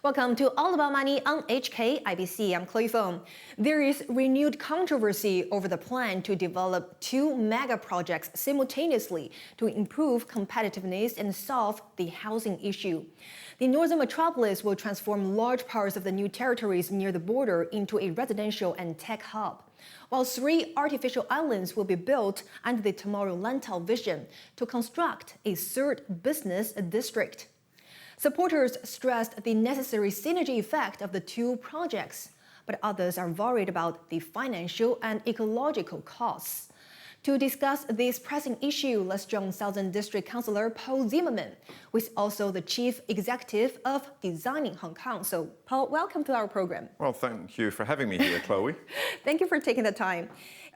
Welcome to All About Money on HK-IBC. I'm Chloe Fong. There is renewed controversy over the plan to develop two mega projects simultaneously to improve competitiveness and solve the housing issue. The Northern Metropolis will transform large parts of the new territories near the border into a residential and tech hub, while 3 artificial islands will be built under the Tomorrow-Lantau vision to construct a third business district. Supporters stressed the necessary synergy effect of the two projects, but others are worried about the financial and ecological costs. To discuss this pressing issue, let's join Southern District Councillor Paul Zimmerman, who is also the Chief Executive of Designing Hong Kong. So, Paul, welcome to our program. Well, thank you for having me here, Chloe. Thank you for taking the time.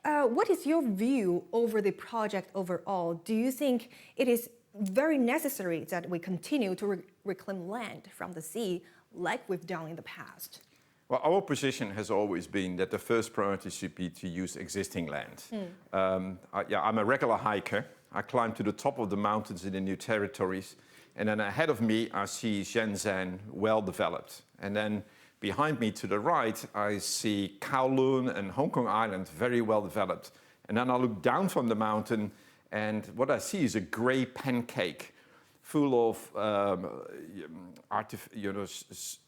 What is your view over the project overall? Do you think it is very necessary that we continue to reclaim land from the sea like we've done in the past? Well, our position has always been that the first priority should be to use existing land. I'm a regular hiker. I climb to the top of the mountains in the new territories, and then ahead of me I see Shenzhen well developed. And then behind me to the right I see Kowloon and Hong Kong Island very well developed. And then I look down from the mountain and what I see is a grey pancake full of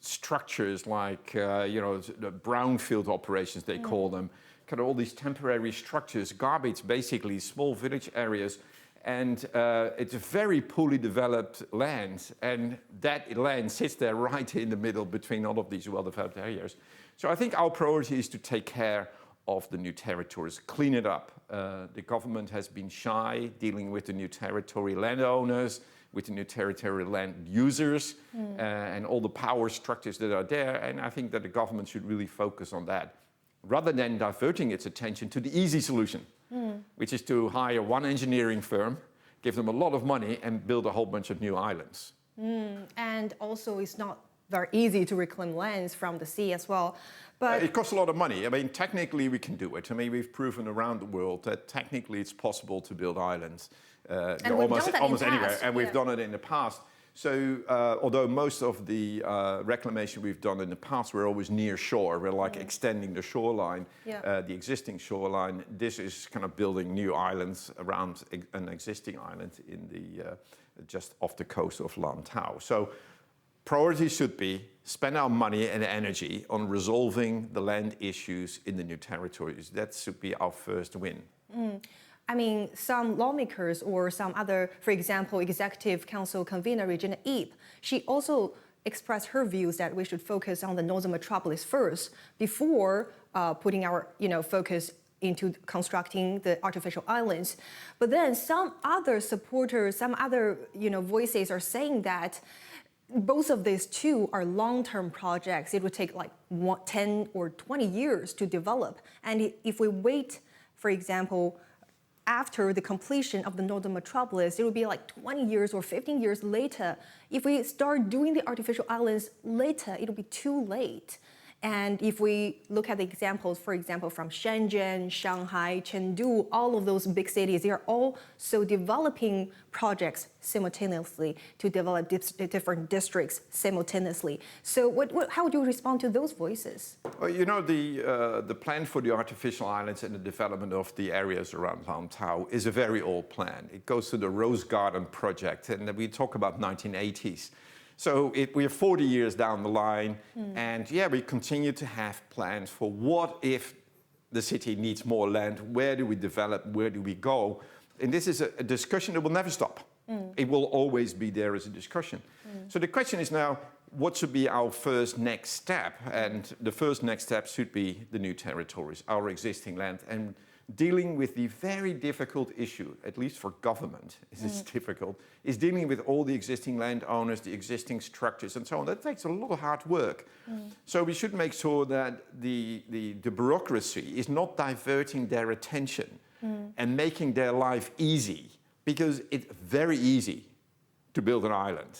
structures like the brownfield operations they call them, kind of all these temporary structures, garbage basically, small village areas, and it's a very poorly developed land, and that land sits there right in the middle between all of these well-developed areas. So I think our priority is to take care of the new territories, clean it up. The government has been shy dealing with the new territory landowners, with the new territory land users, and all the power structures that are there. And I think that the government should really focus on that, rather than diverting its attention to the easy solution, which is to hire one engineering firm, give them a lot of money, and build a whole bunch of new islands. And also, it's not very easy to reclaim lands from the sea as well. But it costs a lot of money. I mean, technically we can do it. I mean, we've proven around the world that technically it's possible to build islands almost anywhere, and we've done it in the past. So although most of the reclamation we've done in the past were always near shore, we're like extending the shoreline, the existing shoreline, this is kind of building new islands around an existing island in the just off the coast of Lantau. So priority should be spend our money and energy on resolving the land issues in the new territories. That should be our first win. I mean, some lawmakers or some other, for example, Executive Council convener Regina Ip, she also expressed her views that we should focus on the Northern Metropolis first before putting our focus into constructing the artificial islands. But then some other supporters, some other voices are saying that both of these two are long-term projects. It would take like 10 or 20 years to develop. And if we wait, for example, after the completion of the Northern Metropolis, it will be like 20 years or 15 years later. If we start doing the artificial islands later, it'll be too late. And if we look at the examples, for example, from Shenzhen, Shanghai, Chengdu, all of those big cities, they are also developing projects simultaneously to develop different districts simultaneously. So how would you respond to those voices? Well, the plan for the artificial islands and the development of the areas around Lantau is a very old plan. It goes to the Rose Garden project, and we talk about 1980s. So we're 40 years down the line, and we continue to have plans for what if the city needs more land, where do we develop, where do we go? And this is a discussion that will never stop. It will always be there as a discussion. So the question is now, what should be our first next step? And the first next step should be the new territories, our existing land, and dealing with the very difficult issue, at least for government, it's difficult, is dealing with all the existing landowners, the existing structures and so on. That takes a lot of hard work. So we should make sure that the bureaucracy is not diverting their attention and making their life easy, because it's very easy to build an island.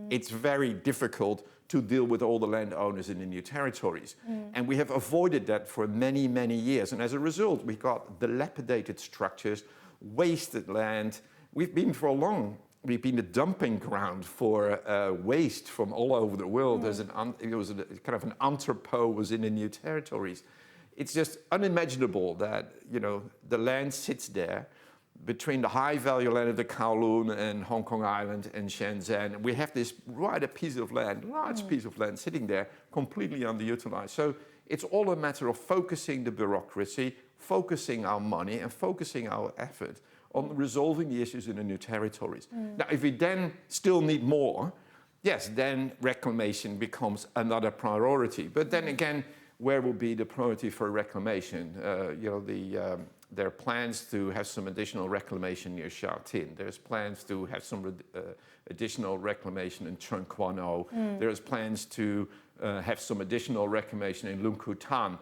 It's very difficult to deal with all the landowners in the new territories. And we have avoided that for many, many years. And as a result, we got dilapidated structures, wasted land. We've been for a long we've been a dumping ground for waste from all over the world. There's it was kind of an entrepot was in the new territories. It's just unimaginable that, you know, the land sits there between the high value land of the Kowloon and Hong Kong Island and Shenzhen. We have this right a piece of land, large piece of land sitting there completely underutilized. So it's all a matter of focusing the bureaucracy, focusing our money and focusing our effort on resolving the issues in the new territories. Now, if we then still need more, yes, then reclamation becomes another priority. But then again, where will be the priority for reclamation? You know, there are plans to have some additional reclamation near Sha Tin. There's plans to have some additional reclamation in Cheung Kwan O. There's plans to have some additional reclamation in Lung Ku Tan.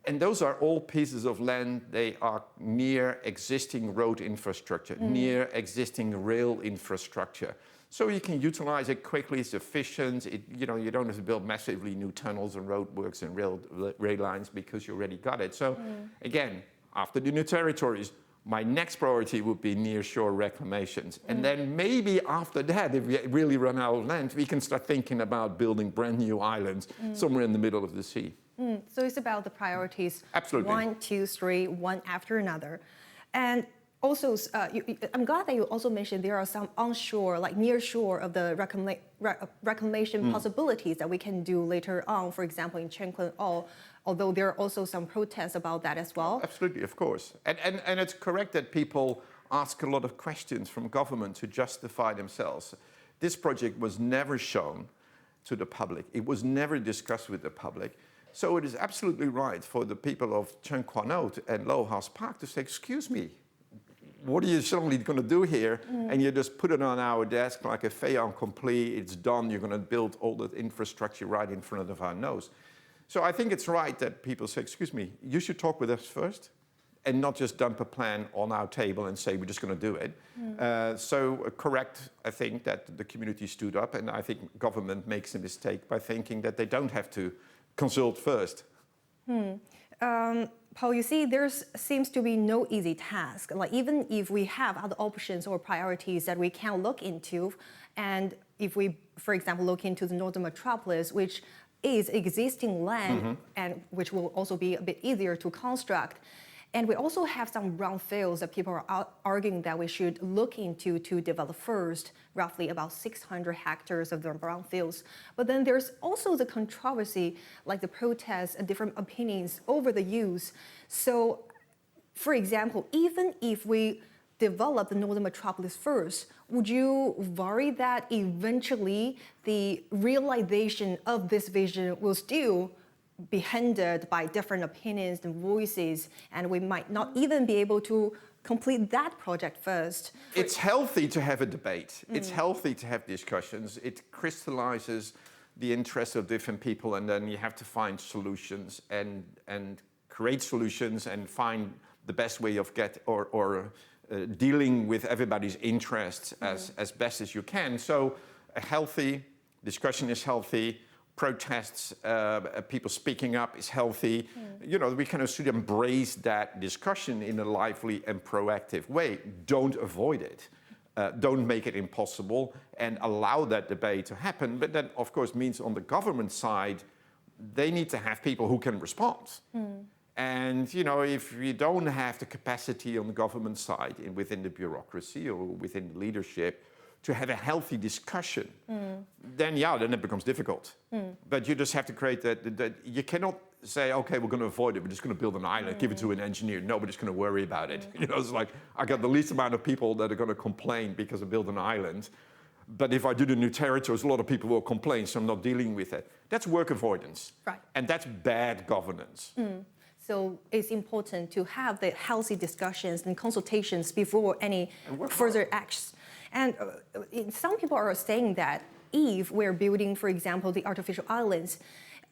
And those are all pieces of land. They are near existing road infrastructure, near existing rail infrastructure. So you can utilize it quickly, it's efficient. You know, you don't have to build massively new tunnels and roadworks and rail lines because you already got it. So again, after the new territories, my next priority would be near-shore reclamations. And then maybe after that, if we really run out of land, we can start thinking about building brand new islands somewhere in the middle of the sea. So it's about the priorities. Absolutely. 1, 2, 3, one after another. And also, I'm glad that you also mentioned there are some onshore, like near shore of the reclamation possibilities that we can do later on, for example, in Cheung Kwan O, although there are also some protests about that as well. Absolutely, of course. And it's correct that people ask a lot of questions from government to justify themselves. This project was never shown to the public. It was never discussed with the public. So it is absolutely right for the people of Cheung Kwan O and Low House Park to say, excuse me, what are you suddenly going to do here? And you just put it on our desk like a fait accompli, it's done, you're going to build all the infrastructure right in front of our nose. So I think it's right that people say, excuse me, you should talk with us first and not just dump a plan on our table and say, we're just going to do it. Correct, I think, that the community stood up, and I think government makes a mistake by thinking that they don't have to consult first. Paul, you see, there seems to be no easy task. Like, even if we have other options or priorities that we can look into, and if we, for example, look into the Northern Metropolis, which is existing land and which will also be a bit easier to construct. And we also have some brownfields that people are arguing that we should look into to develop first, roughly about 600 hectares of the brownfields. But then there's also the controversy, like the protests and different opinions over the use. So, for example, even if we develop the Northern Metropolis first, would you worry that eventually the realization of this vision will still be hindered by different opinions and voices, and we might not even be able to complete that project first? It's healthy to have a debate. It's healthy to have discussions. It crystallizes the interests of different people, and then you have to find solutions and create solutions and find the best way of dealing with everybody's interests as best as you can. So a healthy discussion is healthy. Protests, people speaking up is healthy. You know, we kind of should embrace that discussion in a lively and proactive way. Don't avoid it. Don't make it impossible, and allow that debate to happen. But that, of course, means on the government side, they need to have people who can respond. And, you know, if you don't have the capacity on the government side within the bureaucracy or within the leadership to have a healthy discussion, then it becomes difficult. But you just have to create that. You cannot say, okay, we're going to avoid it. We're just going to build an island, give it to an engineer. Nobody's going to worry about it. You know, it's like, I got the least amount of people that are going to complain because I build an island. But if I do the new territories, a lot of people will complain, so I'm not dealing with it. That's work avoidance. Right. And that's bad governance. So it's important to have the healthy discussions and consultations before any further actions. And some people are saying that if we're building, for example, the artificial islands,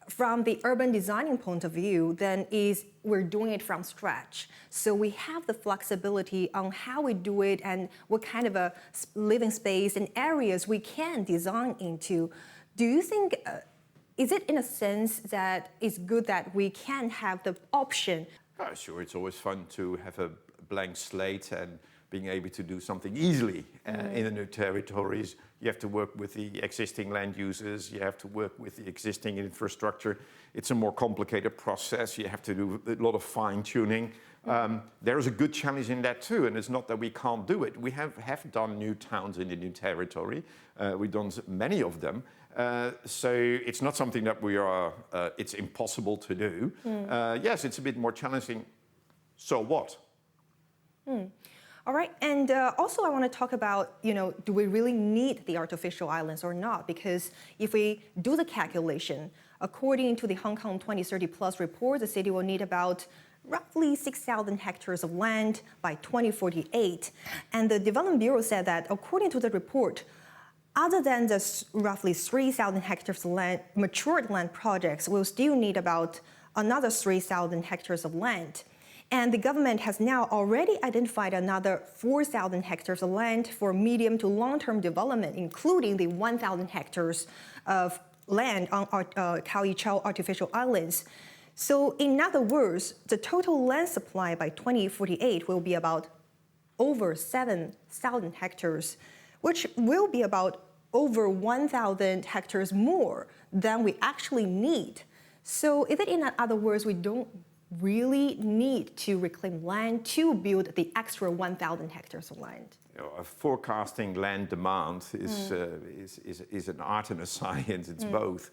from the urban designing point of view, then we're doing it from scratch. So we have the flexibility on how we do it and what kind of a living space and areas we can design into. Do you think, is it in a sense that it's good that we can have the option? Sure, it's always fun to have a blank slate and being able to do something easily in the new territories. You have to work with the existing land users. You have to work with the existing infrastructure. It's a more complicated process. You have to do a lot of fine-tuning. There is a good challenge in that too, and it's not that we can't do it. We have done new towns in the new territory. We've done many of them. So it's not something that it's impossible to do. Yes, it's a bit more challenging. So what? All right, and also I want to talk about, do we really need the artificial islands or not? Because if we do the calculation, according to the Hong Kong 2030 Plus report, the city will need about roughly 6,000 hectares of land by 2048. And the Development Bureau said that according to the report, other than the roughly 3,000 hectares of land, matured land projects will still need about another 3,000 hectares of land. And the government has now already identified another 4,000 hectares of land for medium to long-term development, including the 1,000 hectares of land on Kau Yi Chau artificial islands. So in other words, the total land supply by 2048 will be about over 7,000 hectares, which will be about over 1,000 hectares more than we actually need. So is it in other words, we don't really need to reclaim land to build the extra 1,000 hectares of land? Forecasting land demand is an art and a science. It's both.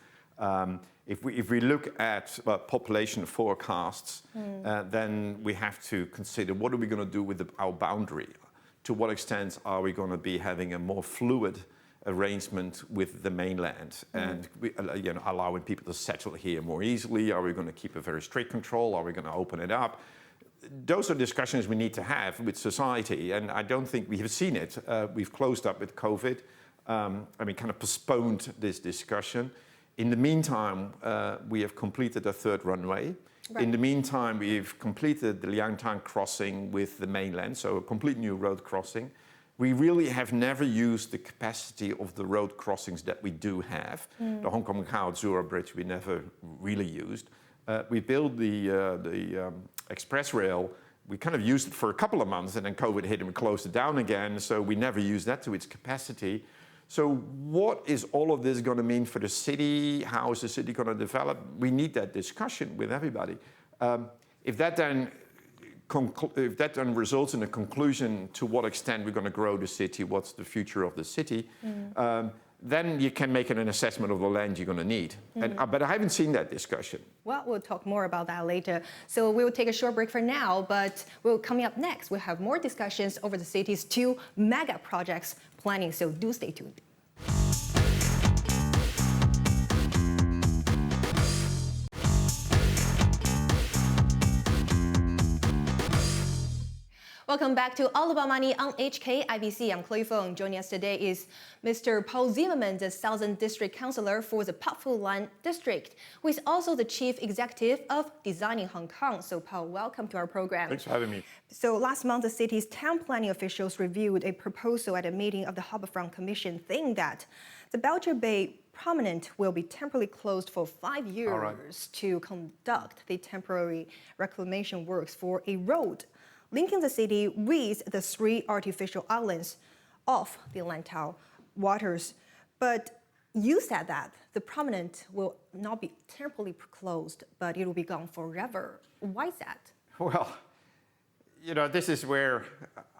If we look at population forecasts, then we have to consider what are we going to do with our boundary? To what extent are we going to be having a more fluid arrangement with the mainland and allowing people to settle here more easily? Are we going to keep a very strict control? Are we going to open it up? Those are discussions we need to have with society, and I don't think we have seen it. We've closed up with COVID. Kind of postponed this discussion. In the meantime, we have completed a third runway. Right. In the meantime, we've completed the Liangtang crossing with the mainland, so a complete new road crossing. We really have never used the capacity of the road crossings that we do have. The Hong Kong-Macau-Zura Bridge we never really used. We built the express rail. We kind of used it for a couple of months, and then COVID hit and we closed it down again, so we never used that to its capacity. So what is all of this going to mean for the city? How is the city going to develop? We need that discussion with everybody. If that then results in a conclusion to what extent we're going to grow the city, what's the future of the city, then you can make an assessment of the land you're going to need. But I haven't seen that discussion. Well, we'll talk more about that later. So we'll take a short break for now, but coming up next, we'll have more discussions over the city's 2 mega projects planning, so do stay tuned. Welcome back to All About Money on HKIBC. I'm Chloe Fong. Joining us today is Mr. Paul Zimmerman, the Southern District Councillor for the Pak Fu Lan District, who is also the Chief Executive of Designing Hong Kong. So, Paul, welcome to our program. Thanks for having me. So, last month, the city's town planning officials reviewed a proposal at a meeting of the Harbourfront Commission, saying that the Belcher Bay promenade will be temporarily closed for 5 years to conduct the temporary reclamation works for a road linking the city with the 3 artificial islands off the Lantau waters. But you said that the promenade will not be temporarily closed, but it will be gone forever. Why is that? Well, this is where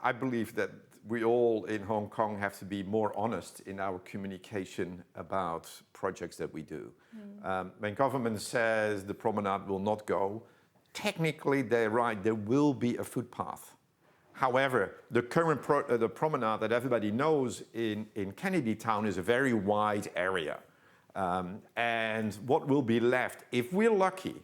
I believe that we all in Hong Kong have to be more honest in our communication about projects that we do. When government says the promenade will not go, technically, they're right, there will be a footpath. However, the current the promenade that everybody knows in Kennedy Town is a very wide area. And what will be left, if we're lucky,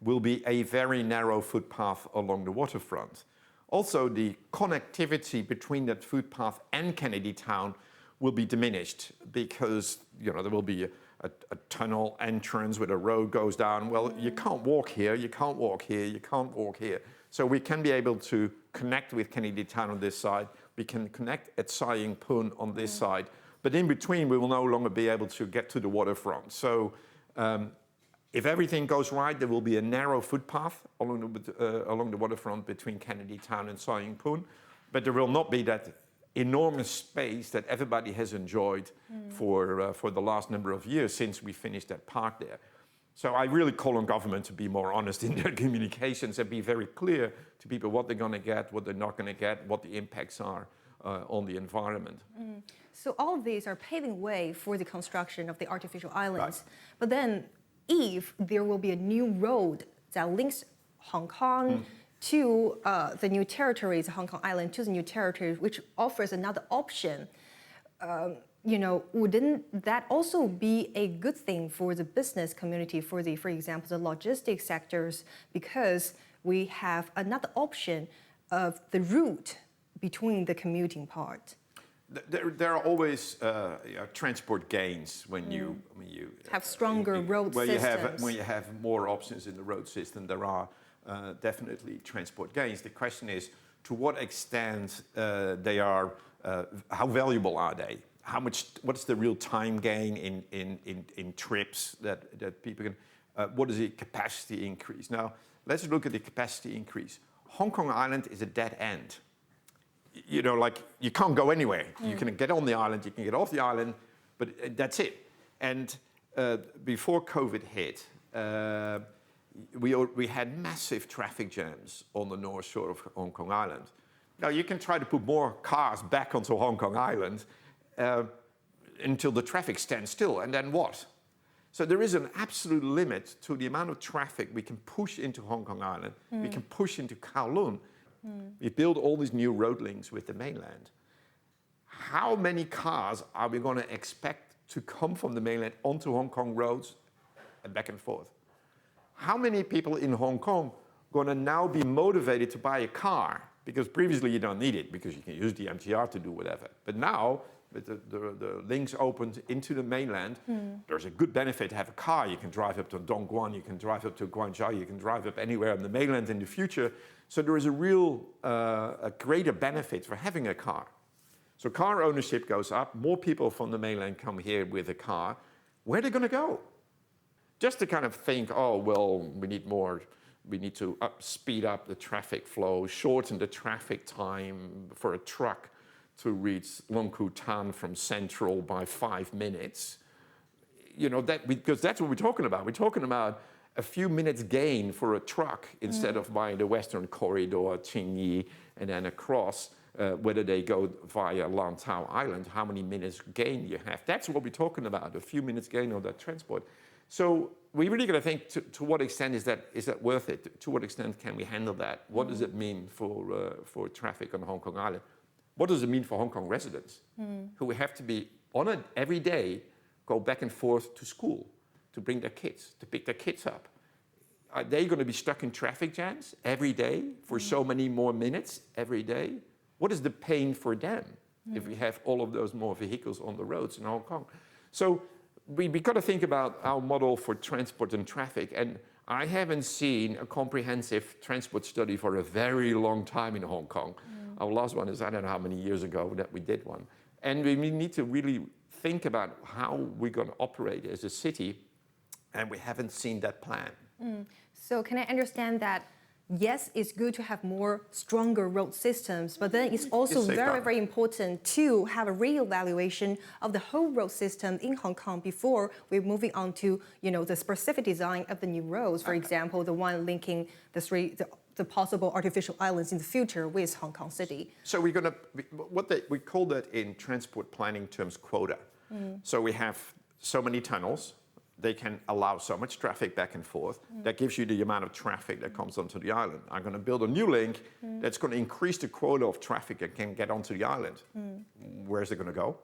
will be a very narrow footpath along the waterfront. Also, the connectivity between that footpath and Kennedy Town will be diminished because there will be a tunnel entrance where the road goes down. Well, you can't walk here, you can't walk here, you can't walk here. So we can be able to connect with Kennedy Town on this side. We can connect at Sai Ying Pun on this side. But in between, we will no longer be able to get to the waterfront. So if everything goes right, there will be a narrow footpath along the waterfront between Kennedy Town and Sai Ying Pun. But there will not be that enormous space that everybody has enjoyed for the last number of years since we finished that park there. So I really call on government to be more honest in their communications and be very clear to people what they're going to get, what they're not going to get, what the impacts are on the environment. So all of these are paving way for the construction of the artificial islands. Right. But then if there will be a new road that links Hong Kong to the new territories, Hong Kong Island to the new territories, which offers another option, wouldn't that also be a good thing for the business community, for example, the logistics sectors, because we have another option of the route between the commuting part? There are always transport gains when you have stronger road systems. When you have more options in the road system, there are definitely transport gains. The question is, to what extent they are, how valuable are they? What's the real time gain in trips that people can, what is the capacity increase? Now, let's look at the capacity increase. Hong Kong Island is a dead end. You can't go anywhere. You can get on the island, you can get off the island, but that's it. And before COVID hit, we had massive traffic jams on the north shore of Hong Kong Island. Now, you can try to put more cars back onto Hong Kong Island until the traffic stands still, and then what? So there is an absolute limit to the amount of traffic we can push into Hong Kong Island, we can push into Kowloon. We build all these new road links with the mainland. How many cars are we going to expect to come from the mainland onto Hong Kong roads and back and forth? How many people in Hong Kong are going to now be motivated to buy a car? Because previously you don't need it because you can use the MTR to do whatever. But now, with the links opened into the mainland, there's a good benefit to have a car. You can drive up to Dongguan, you can drive up to Guangzhou, you can drive up anywhere on the mainland in the future. So there is a real, a greater benefit for having a car. So car ownership goes up, more people from the mainland come here with a car. Where are they going to go? Just to kind of think, oh, well, we need to speed up the traffic flow, shorten the traffic time for a truck to reach Long Kwu Tan from Central by 5 minutes. Because that's what we're talking about. We're talking about a few minutes gain for a truck instead of buying the Western Corridor, Qingyi, and then across, whether they go via Lantau Island, how many minutes gain you have. That's what we're talking about, a few minutes gain on that transport. So we really got to think to what extent is that worth it? To what extent can we handle that? What does it mean for traffic on Hong Kong Island? What does it mean for Hong Kong residents who have to be on it every day, go back and forth to school, to bring their kids, to pick their kids up? Are they going to be stuck in traffic jams every day for so many more minutes every day? What is the pain for them if we have all of those more vehicles on the roads in Hong Kong? So we got to think about our model for transport and traffic. And I haven't seen a comprehensive transport study for a very long time in Hong Kong. Our last one is, I don't know how many years ago that we did one. And we need to really think about how we're going to operate as a city, and we haven't seen that plan. So can I understand that, yes, it's good to have more stronger road systems, but then it's also very, very important to have a reevaluation of the whole road system in Hong Kong before we're moving on to, the specific design of the new roads. For example, the one linking the possible artificial islands in the future with Hong Kong City. So we're going to, we call that in transport planning terms quota. So we have so many tunnels, they can allow so much traffic back and forth. That gives you the amount of traffic that comes onto the island. I'm going to build a new link that's going to increase the quota of traffic that can get onto the island. Where's it going to go?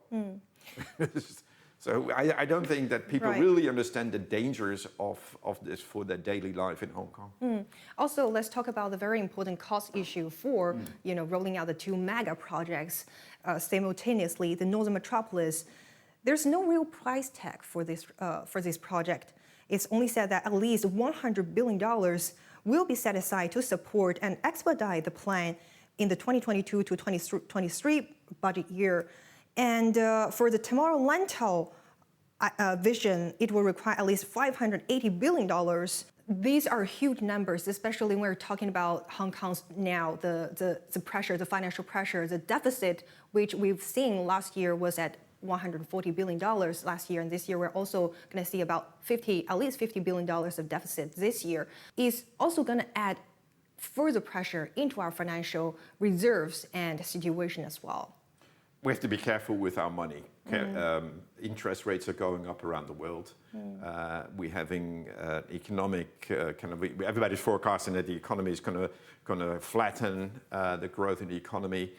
So I don't think that people really understand the dangers of this for their daily life in Hong Kong. Also, let's talk about the very important cost issue for rolling out the two mega projects simultaneously. The Northern Metropolis, there's no real price tag for this project. It's only said that at least $100 billion will be set aside to support and expedite the plan in the 2022 to 2023 budget year. And for the Tomorrow Lantau vision, it will require at least $580 billion. These are huge numbers, especially when we're talking about Hong Kong's now, the pressure, the financial pressure, the deficit, which we've seen last year was at $140 billion last year, and this year we're also going to see about at least $50 billion of deficit this year, is also going to add further pressure into our financial reserves and situation as well. We have to be careful with our money. Interest rates are going up around the world. We're having economic everybody's forecasting that the economy is going to flatten, the growth in the economy.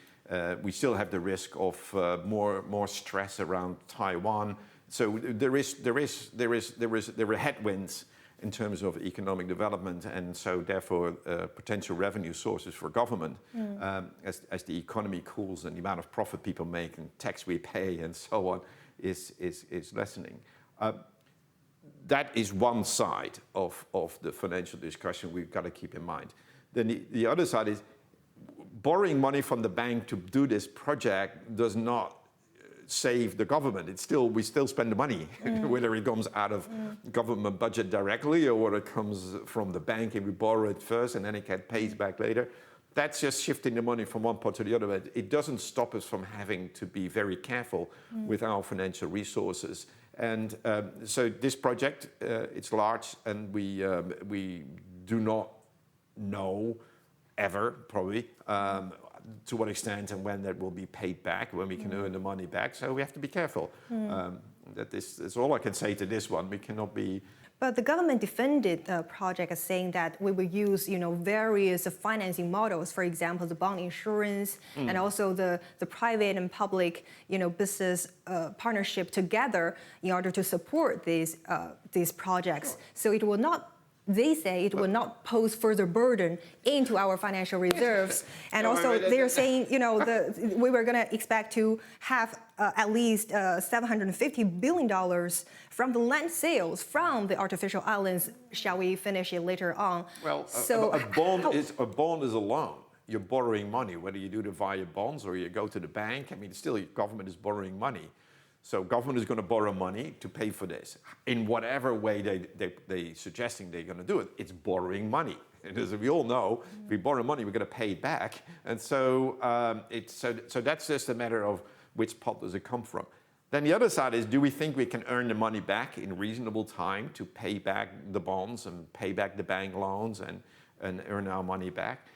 We still have the risk of more stress around Taiwan. So there are headwinds in terms of economic development, and so therefore potential revenue sources for government as the economy cools and the amount of profit people make and tax we pay and so on is lessening. That is one side of the financial discussion we've got to keep in mind. Then the other side is borrowing money from the bank to do this project does not save the government. We still spend the money, whether it comes out of government budget directly or whether it comes from the bank and we borrow it first and then it gets paid back later. That's just shifting the money from one part to the other. But it doesn't stop us from having to be very careful with our financial resources. And so this project, it's large, and we do not know ever, probably, to what extent and when that will be paid back, when we can earn the money back. So we have to be careful. That is all I can say to this one. We cannot be... But the government defended the project as saying that we will use, various financing models, for example, the bond insurance and also the private and public, business partnership together in order to support these projects. So it will not. They say it will not pose further burden into our financial reserves. And also they're saying, we were going to expect to have at least $750 billion from the land sales from the artificial islands. Shall we finish it later on? Well, so a bond is a loan. You're borrowing money, whether you do it via bonds or you go to the bank. I mean, still, government is borrowing money. So government is going to borrow money to pay for this. In whatever way they're suggesting they're going to do it, it's borrowing money. And as we all know, if we borrow money, we're going to pay it back. And so so that's just a matter of which pot does it come from. Then the other side is, do we think we can earn the money back in reasonable time to pay back the bonds and pay back the bank loans and earn our money back?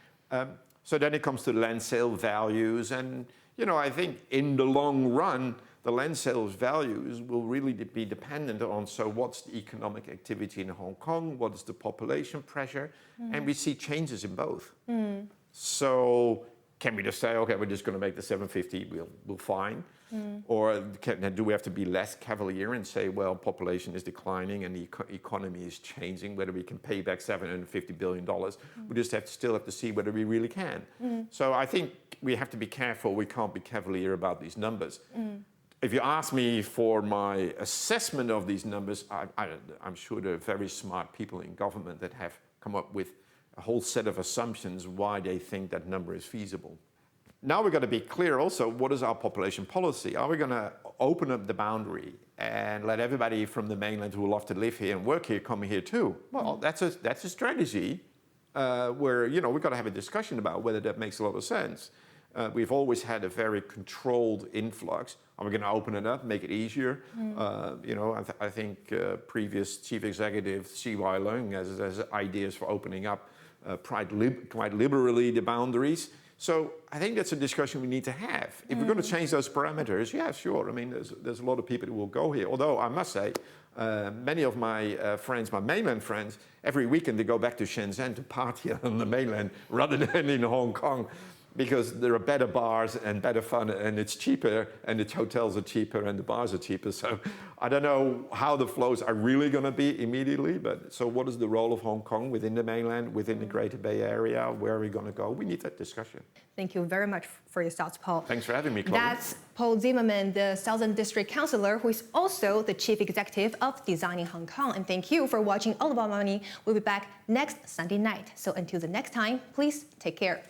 So then it comes to land sale values. And, I think in the long run, the land sales values will really be dependent on, so what's the economic activity in Hong Kong, what is the population pressure, and we see changes in both. So can we just say, okay, we're just going to make the 750, we'll fine? Or do we have to be less cavalier and say, well, population is declining and the economy is changing, whether we can pay back $750 billion? We just still have to see whether we really can. So I think we have to be careful. We can't be cavalier about these numbers. If you ask me for my assessment of these numbers, I'm sure there are very smart people in government that have come up with a whole set of assumptions why they think that number is feasible. Now we've got to be clear also, what is our population policy? Are we going to open up the boundary and let everybody from the mainland who would love to live here and work here come here too? Well, that's a strategy where, we've got to have a discussion about whether that makes a lot of sense. We've always had a very controlled influx. Are we going to open it up, make it easier? I think previous chief executive C.Y. Leung has ideas for opening up quite liberally the boundaries. So I think that's a discussion we need to have. If we're going to change those parameters, yeah, sure. I mean, there's a lot of people who will go here. Although I must say, many of my friends, my mainland friends, every weekend they go back to Shenzhen to party on the mainland rather than in Hong Kong, because there are better bars and better fun, and it's cheaper, and the hotels are cheaper, and the bars are cheaper. So I don't know how the flows are really going to be immediately, but so what is the role of Hong Kong within the mainland, within the Greater Bay Area? Where are we going to go? We need that discussion. Thank you very much for your thoughts, Paul. Thanks for having me, Chloe. That's Paul Zimmerman, the Southern District Councillor, who is also the Chief Executive of Designing Hong Kong. And thank you for watching All About Money. We'll be back next Sunday night. So until the next time, please take care.